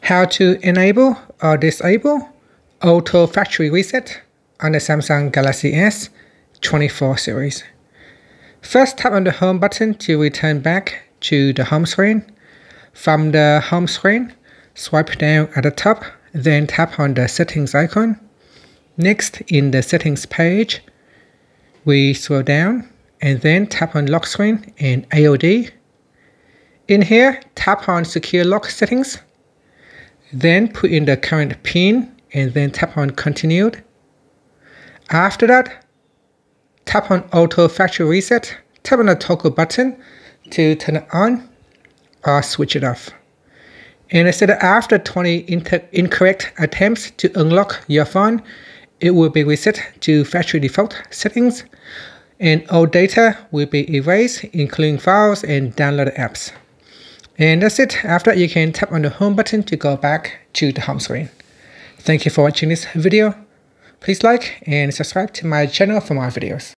How to enable or disable auto factory reset on the Samsung Galaxy S24 series. First, tap on the home button to return back to the home screen. From the home screen, swipe down at the top, then tap on the settings icon. Next, in the settings page, we scroll down and then tap on lock screen and AOD. In here, tap on secure lock settings. Then put in the current PIN and then tap on continued. After that, tap on auto factory reset. Tap on the toggle button to turn it on or switch it off. And instead of after 20 incorrect attempts to unlock your phone, it will be reset to factory default settings, and all data will be erased, including files and downloaded apps. And that's it. After that, you can tap on the home button to go back to the home screen. Thank you for watching this video. Please like and subscribe to my channel for more videos.